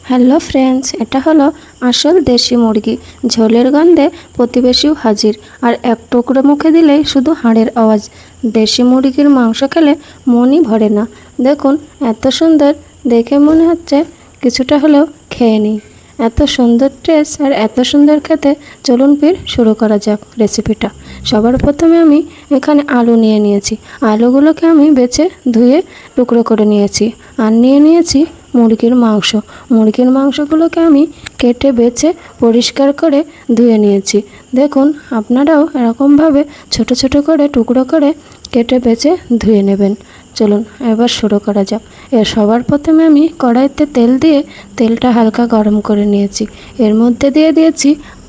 Hello friends, এটা হলো আসল দেশি মুরগি। ঝোলের গন্ধে প্রতিবেশীও হাজির, আর এক টুকরো মুখে দিলেই শুধু হাড়ের আওয়াজ। দেশি মুরগির মাংস খেলে মনই ভরে না। দেখুন, এত সুন্দর দেখে মনে হচ্ছে কিছুটা হলেও খেয়ে নিই। এত সুন্দর টেস্ট আর এত সুন্দর খেতে। চলুন ফির শুরু করা যাক রেসিপিটা। সবার প্রথমে আমি এখানে আলু নিয়ে নিয়েছি। আলুগুলোকে আমি বেছে ধুয়ে টুকরো করে নিয়েছি। আর নিয়ে নিয়েছি মুরগির মাংস। মুরগির মাংসগুলোকে আমি কেটে বেছে পরিষ্কার করে ধুয়ে নিয়েছি। দেখুন, আপনারাও এরকমভাবে ছোট ছোট করে টুকরো করে কেটে বেছে ধুয়ে নেবেন। চলুন এবার শুরু করা যাক। সবার প্রথমে আমি কড়াইতে তেল দিয়ে তেলটা হালকা গরম করে নিয়েছি। এর মধ্যে দিয়ে দিয়েছি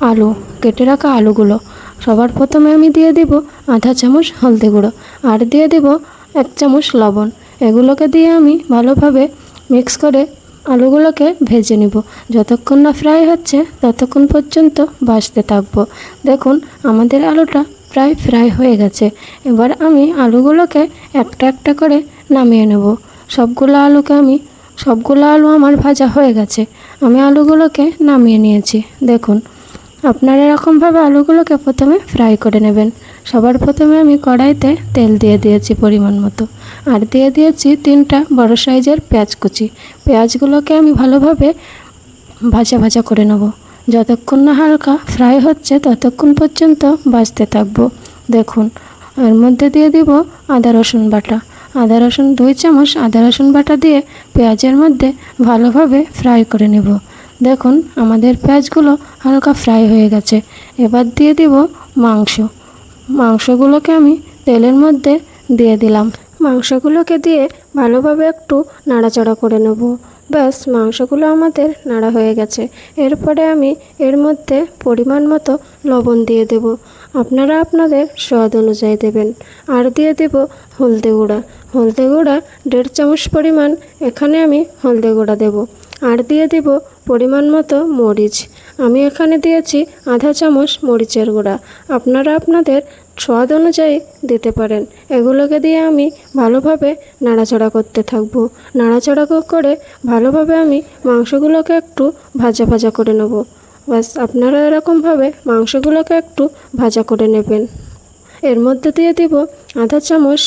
আলু, কেটে রাখা আলুগুলো। সবার প্রথমে আমি দিয়ে দিব আধা চামচ হলদি গুঁড়ো, আর দিয়ে দিব 1 চামচ লবণ। এগুলোকে দিয়ে আমি ভালোভাবে মিক্স করে আলুগুলোকে ভেজে নিব। যতক্ষণ না ফ্রাই হচ্ছে ততক্ষণ পর্যন্ত ভাজতে থাকবো। দেখুন, আমাদের আলুটা প্রায় ফ্রাই হয়ে গেছে। এবার আমি আলুগুলোকে একটা একটা করে নামিয়ে নেব। সবগুলো আলু আমার ভাজা হয়ে গেছে। আমি আলুগুলোকে নামিয়ে নিয়েছি। দেখুন, আপনারা এরকমভাবে আলুগুলোকে প্রথমে ফ্রাই করে নেবেন। সবার প্রথমে আমি কড়াইতে তেল দিয়ে দিয়েছি পরিমাণ মতো, আর দিয়ে দিয়েছি 3টা বড় সাইজের পেঁয়াজ কুচি। পেঁয়াজগুলোকে আমি ভালোভাবে ভাজা ভাজা করে নেব। যতক্ষণ না হালকা ফ্রাই হচ্ছে ততক্ষণ পর্যন্ত ভাজতে থাকবো। দেখুন, এর মধ্যে দিয়ে দিব আদা রসুন বাটা। 2 চামচ আদা রসুন বাটা দিয়ে পেঁয়াজের মধ্যে ভালোভাবে ফ্রাই করে নেব। দেখুন, আমাদের পেঁয়াজগুলো হালকা ফ্রাই হয়ে গেছে। এবার দিয়ে দিব মাংসগুলোকে আমি তেলের মধ্যে দিয়ে দিলাম। মাংসগুলোকে দিয়ে ভালোভাবে একটু নাড়াচাড়া করে নেব। ব্যাস, মাংসগুলো আমাদের নাড়া হয়ে গেছে। এরপরে আমি এর মধ্যে পরিমাণ মতো লবণ দিয়ে দেব। আপনারা আপনাদের স্বাদ অনুযায়ী দেবেন। আর দিয়ে দেব হলদি গুঁড়া। 1.5 চামচ পরিমাণ এখানে আমি হলদি গুঁড়া দেব। আর দিয়ে দেব পরিমাণ মতো মরিচ। আমি এখানে দিয়েছি আধা চামচ মরিচের গুঁড়া। আপনারা আপনাদের স্বাদ অনুযায়ী দিতে পারেন। এগুলোকে দিয়ে আমি ভালোভাবে নাড়াচাড়া করতে থাকবো। নাড়াচাড়া করে ভালোভাবে আমি মাংসগুলোকে একটু ভাজা ভাজা করে নেব। ব্যাস, আপনারা এরকমভাবে মাংসগুলোকে একটু ভাজা করে নেবেন। এর মধ্যে দিয়ে দিব আধা চামচ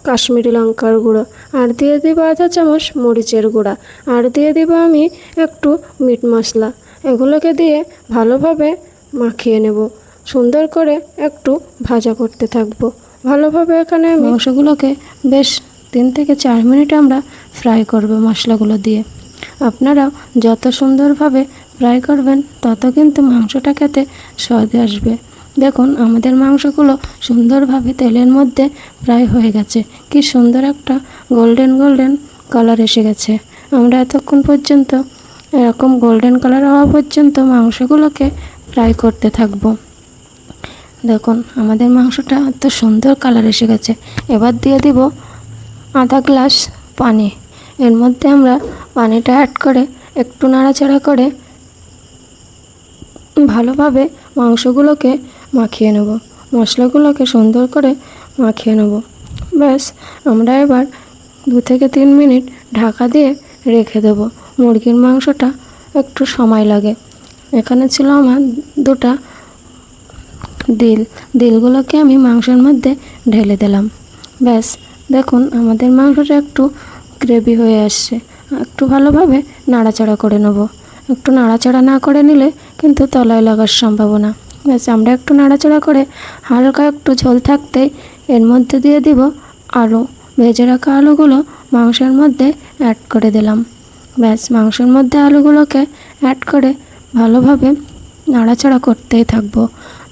কাশ্মীরি লঙ্কার গুঁড়ো, আর দিয়ে দিব আধা চামচ মরিচের গুঁড়া, আর দিয়ে দিব আমি একটু মিট মশলা। এগুলোকে দিয়ে ভালোভাবে মাখিয়ে নেব। সুন্দর করে একটু ভাজা করতে থাকবো। ভালোভাবে এখানে মাংসগুলোকে বেশ 3 থেকে 4 মিনিট আমরা ফ্রাই করব মশলাগুলো দিয়ে। আপনারা যত সুন্দরভাবে ফ্রাই করবেন তত কিন্তু মাংসটা খেতে স্বাদ আসবে। দেখুন, আমাদের মাংসগুলো সুন্দরভাবে তেলের মধ্যে ফ্রাই হয়ে গেছে। কি সুন্দর একটা গোল্ডেন কালার এসে গেছে। আমরা এতক্ষণ পর্যন্ত এরকম গোল্ডেন কালার হওয়া পর্যন্ত মাংসগুলোকে ফ্রাই করতে থাকবো। দেখুন, আমাদের মাংসটা এত সুন্দর কালার এসে গেছে। এবার দিয়ে দিব আধা গ্লাস পানি। এর মধ্যে আমরা পানিটা অ্যাড করে একটু নাড়াচাড়া করে ভালোভাবে মাংসগুলোকে মাখিয়ে নেব। মশলাগুলোকে সুন্দর করে মাখিয়ে নেব। ব্যাস, আমরা এবার 2 থেকে 3 মিনিট ঢাকা দিয়ে রেখে দেব। মুরগির মাংসটা একটু সময় লাগে। এখানে ছিল আমার 2টা দিলগুলোকে আমি মাংসের মধ্যে ঢেলে দিলাম। ব্যাস, দেখুন, আমাদের মাংসটা একটু গ্রেভি হয়ে আসছে। একটু ভালোভাবে নাড়াচাড়া করে নেব। একটু নাড়াচাড়া না করে নিলে কিন্তু তলায় লাগার সম্ভাবনা। ব্যাস, আমরা একটু নাড়াচাড়া করে হালকা একটু ঝোল থাকতেই এর মধ্যে দিয়ে দিব আলু। ভেজে রাখা আলুগুলো মাংসের মধ্যে অ্যাড করে দিলাম। ব্যাস, মাংসের মধ্যে আলুগুলোকে অ্যাড করে ভালোভাবে নাড়াচাড়া করতেই থাকবো।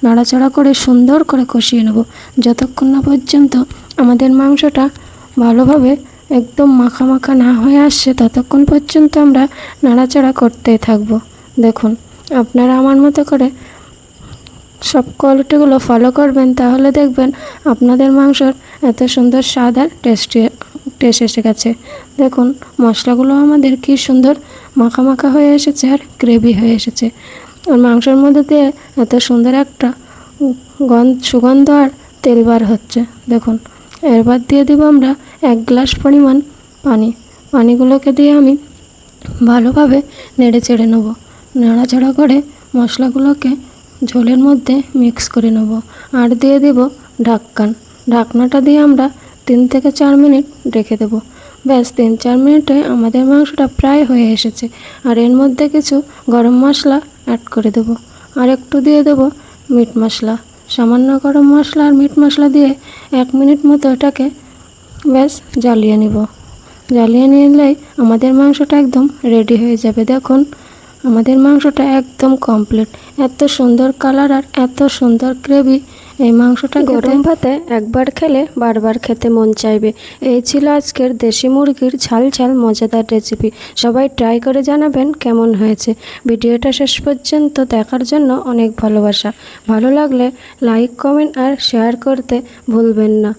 নাড়াচাড়া করে সুন্দর করে কষিয়ে নেব। যতক্ষণ না পর্যন্ত আমাদের মাংসটা ভালোভাবে একদম মাখা মাখা না হয়ে আসছে ততক্ষণ পর্যন্ত আমরা নাড়াচাড়া করতেই থাকবো। দেখুন, আপনারা আমার মতো করে সব কোয়ালিটিগুলো ফলো করবেন, তাহলে দেখবেন আপনাদের মাংসর এত সুন্দর স্বাদ আর টেস্ট এসে গেছে। দেখুন, মশলাগুলো আমাদের কি সুন্দর মাখা মাখা হয়ে এসেছে আর গ্রেভি হয়ে এসেছে। আর মাংসের মধ্যে দিয়ে এত সুন্দর একটা সুগন্ধ আর তেল বার হচ্ছে। দেখুন, এরপর দিয়ে দিব আমরা 1 গ্লাস পরিমাণ পানিগুলোকে দিয়ে আমি ভালোভাবে নেড়ে চেড়ে নেব। নাড়াচাড়া করে মশলাগুলোকে ঝোলের মধ্যে মিক্স করে নেব। আর দিয়ে দেব ঢাকনা। ঢাকনাটা দিয়ে আমরা 3 থেকে 4 মিনিট রেখে দেব। ব্যাস 3-4 মিনিটে আমাদের মাংসটা প্রায় হয়ে এসেছে। আর এর মধ্যে কিছু গরম মশলা অ্যাড করে দেব। আর একটু দিয়ে দেব মিট মশলা। সামান্য গরম মশলা আর মিট মশলা দিয়ে 1 মিনিট মতো এটাকে ব্যাস জ্বালিয়ে নিব। জ্বালিয়ে নিলেই আমাদের মাংসটা একদম রেডি হয়ে যাবে। দেখুন আমাদের মাংসটা একদম কমপ্লিট। এত সুন্দর কালার আর এত সুন্দর গ্রেভি। এই মাংসটা গরম ভাতে একবার খেলে বারবার খেতে মন চাইবে। এই ছিল আজকের দেশি মুরগির ঝাল ঝাল মজাদার রেসিপি। সবাই ট্রাই করে জানাবেন কেমন হয়েছে। ভিডিওটা শেষ পর্যন্ত দেখার জন্য অনেক ভালোবাসা। ভালো লাগলে লাইক, কমেন্ট আর শেয়ার করতে ভুলবেন না।